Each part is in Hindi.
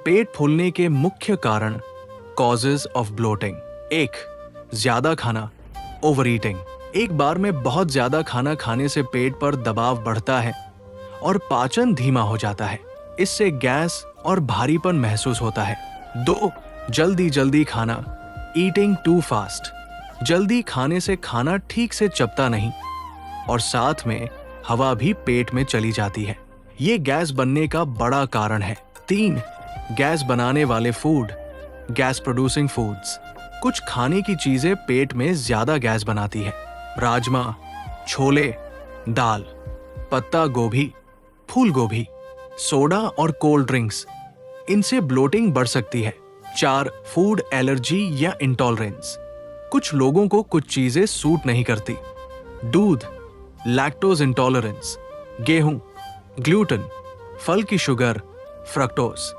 पेट फूलने के मुख्य कारण कॉजेज ऑफ ब्लोटिंग। 1. ज्यादा खाना, ओवर ईटिंग। एक बार में बहुत ज्यादा खाना खाने से पेट पर दबाव बढ़ता है और पाचन धीमा हो जाता है। इससे गैस और भारीपन महसूस होता है। 2. जल्दी जल्दी खाना, ईटिंग टू फास्ट। जल्दी खाने से खाना ठीक से चबता नहीं और साथ में हवा भी पेट में चली जाती है। ये गैस बनने का बड़ा कारण है। 3. गैस बनाने वाले फूड, गैस प्रोड्यूसिंग फूड्स। कुछ खाने की चीजें पेट में ज्यादा गैस बनाती है। राजमा, छोले, दाल, पत्ता गोभी, फूल गोभी, सोडा और कोल्ड ड्रिंक्स, इनसे ब्लोटिंग बढ़ सकती है। 4. फूड एलर्जी या इंटॉलरेंस। कुछ लोगों को कुछ चीजें सूट नहीं करती। दूध, लैक्टोज इंटॉलरेंस, गेहूं, ग्लूटेन, फल की शुगर, फ्रक्टोज,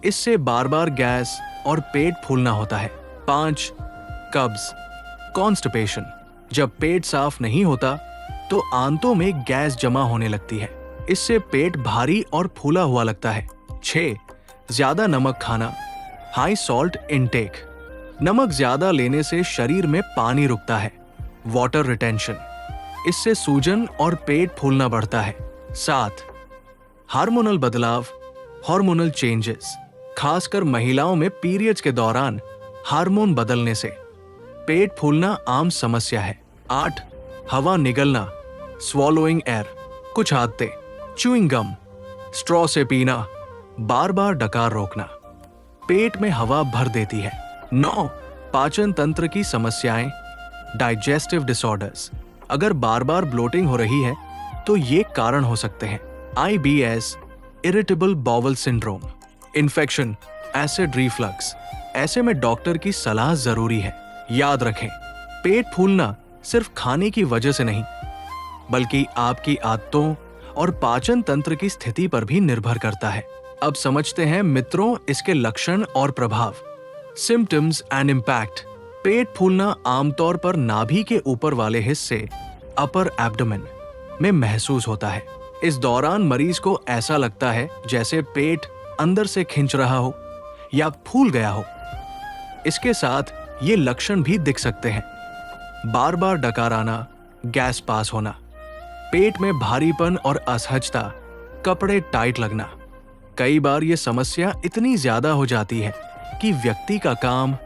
इससे बार बार गैस और पेट फूलना होता है। 5. कब्ज, कॉन्स्टिपेशन। जब पेट साफ नहीं होता तो आंतों में गैस जमा होने लगती है। इससे पेट भारी और फूला हुआ लगता है। 6. ज्यादा नमक खाना, हाई सॉल्ट इनटेक। नमक ज्यादा लेने से शरीर में पानी रुकता है, वाटर रिटेंशन। इससे सूजन और पेट फूलना बढ़ता है। 7. हार्मोनल बदलाव, हार्मोनल चेंजेस। खासकर महिलाओं में पीरियड्स के दौरान हार्मोन बदलने से पेट फूलना आम समस्या है। 8. हवा निगलना, स्वॉलोइंग एयर। कुछ आदतें, च्यूइंग गम, स्ट्रॉ से पीना, बार बार डकार रोकना, पेट में हवा भर देती है। 9. पाचन तंत्र की समस्याएं, डाइजेस्टिव डिसऑर्डर्स। अगर बार बार ब्लोटिंग हो रही है तो ये कारण हो सकते हैं। IBS, irritable bowel syndrome, infection, acid reflux. ऐसे में डॉक्टर की सलाह जरूरी है। याद रखें, पेट फूलना सिर्फ खाने की वजह से नहीं, बल्कि आपकी आदतों और पाचन तंत्र की स्थिति पर भी निर्भर करता है। अब समझते हैं मित्रों इसके लक्षण और प्रभाव। Symptoms and impact. पेट फूलना आमतौर पर नाभि के ऊपर वाले हिस्से, अपर एब्डोमेन, में महसूस होता है। इस दौरान मरीज को ऐसा लगता है जैसे पेट अंदर से खिंच रहा हो या फूल गया हो। इसके साथ ये लक्षण भी दिख सकते हैं: बार बार डकार आना, गैस पास होना, पेट में भारीपन और असहजता, कपड़े टाइट लगना। कई बार ये समस्या इतनी ज्यादा हो जाती है कि व्यक्ति का काम,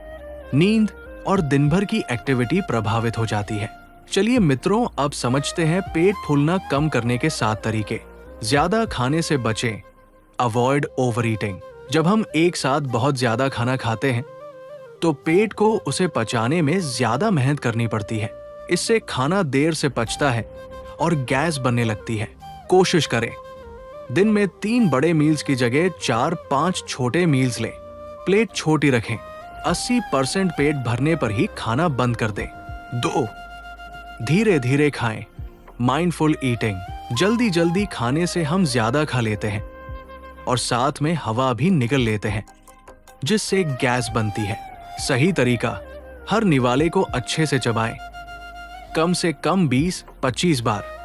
नींद और दिन भर की एक्टिविटी प्रभावित हो जाती है। चलिए मित्रों, अब समझते हैं पेट फूलना कम करने के 7 तरीके। ज्यादा खाने से बचें, अवॉइड ओवर ईटिंग। जब हम एक साथ बहुत ज्यादा खाना खाते हैं तो पेट को उसे पचाने में ज्यादा मेहनत करनी पड़ती है। इससे खाना देर से पचता है और गैस बनने लगती है। कोशिश करें दिन में 3 बड़े मील्स की जगह 4-5 छोटे मील्स लें। प्लेट छोटी रखें। 80% पेट भरने पर ही खाना बंद कर दें। 2. धीरे धीरे खाएं, माइंडफुल ईटिंग। जल्दी जल्दी खाने से हम ज्यादा खा लेते हैं और साथ में हवा भी निगल लेते हैं, जिससे गैस बनती है। सही तरीका, हर निवाले को अच्छे से चबाएं, कम से कम 20-25 बार।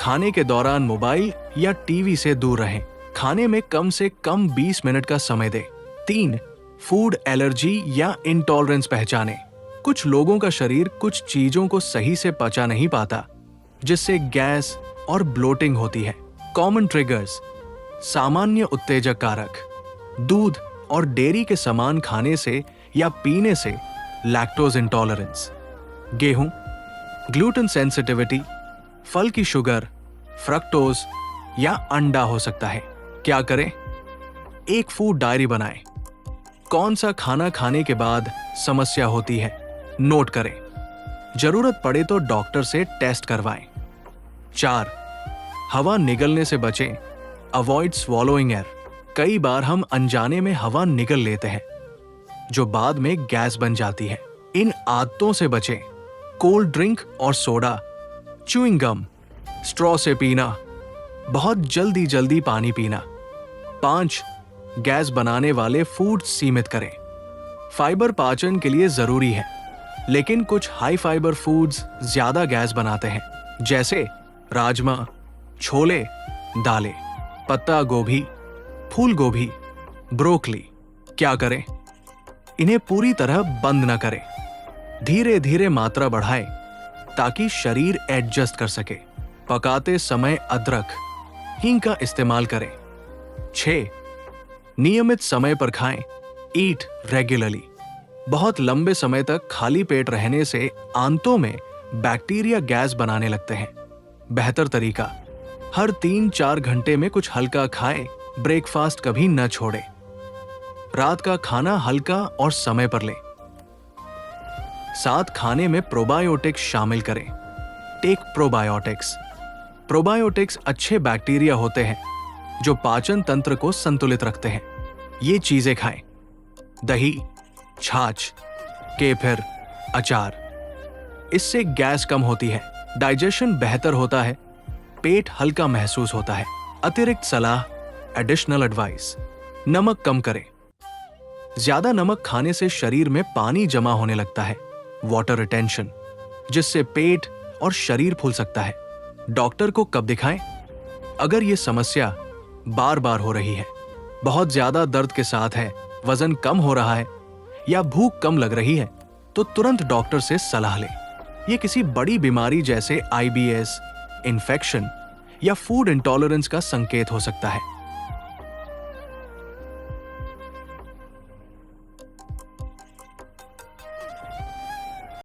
खाने के दौरान मोबाइल या टीवी से दूर रहें। खाने में कम से कम 20 मिनट का समय दें। 3. फूड एलर्जी या इंटॉलरेंस पहचानें। कुछ लोगों का शरीर कुछ चीजों को सही से पचा नहीं पाता, जिससे गैस और ब्लोटिंग होती है। कॉमन ट्रिगर्स, सामान्य उत्तेजक कारक, दूध और डेयरी के सामान खाने से या पीने से लैक्टोज इंटॉलरेंस, गेहूं, ग्लूटेन सेंसिटिविटी, फल की शुगर, फ्रक्टोज या अंडा हो सकता है। क्या करें? एक फूड डायरी बनाएं। कौन सा खाना खाने के बाद समस्या होती है, नोट करें। जरूरत पड़े तो डॉक्टर से टेस्ट करवाएं। 4. हवा निगलने से बचें, अवॉइड स्वॉलोइंग एयर। कई बार हम अनजाने में हवा निगल लेते हैं, जो बाद में गैस बन जाती है। इन आदतों से बचें। कोल्ड ड्रिंक और सोडा, च्यूइंग गम, स्ट्रॉ से पीना, बहुत जल्दी जल्दी पानी पीना। 5. गैस बनाने वाले फूड सीमित करें। फाइबर पाचन के लिए जरूरी है, लेकिन कुछ हाई फाइबर फूड्स ज्यादा गैस बनाते हैं, जैसे राजमा, छोले, दालें। पत्ता गोभी, फूल गोभी, ब्रोकली, क्या करें? इन्हें पूरी तरह बंद न करें। धीरे धीरे मात्रा बढ़ाएं ताकि शरीर एडजस्ट कर सके। पकाते समय अदरक, हींग का इस्तेमाल करें। 6. नियमित समय पर खाएं। ईट रेगुलरली। बहुत लंबे समय तक खाली पेट रहने से आंतों में बैक्टीरिया गैस बनाने लगते हैं। बेहतर तरीका, हर 3-4 घंटे में कुछ हल्का खाएं। ब्रेकफास्ट कभी न छोड़ें। रात का खाना हल्का और समय पर लें। साथ खाने में प्रोबायोटिक्स शामिल करें। Take probiotics. प्रोबायोटिक्स अच्छे बैक्टीरिया होते हैं जो पाचन तंत्र को संतुलित रखते हैं। ये चीजें खाएं: दही, छाछ, केफिर, अचार। इससे गैस कम होती है, डाइजेशन बेहतर होता है, पेट हल्का महसूस होता है। अतिरिक्त सलाह, एडिशनल एडवाइस: नमक कम करें। ज्यादा नमक खाने से शरीर में पानी जमा होने लगता है, वाटर रिटेंशन, जिससे पेट और शरीर फूल सकता है। डॉक्टर को कब दिखाएं? अगर ये समस्या बार बार हो रही है, बहुत ज्यादा दर्द के साथ है, वजन कम हो रहा है या भूख कम लग रही है, तो तुरंत डॉक्टर से सलाह लें। ये किसी बड़ी बीमारी जैसे IBS, इन्फेक्शन या फूड इंटॉलरेंस का संकेत हो सकता है।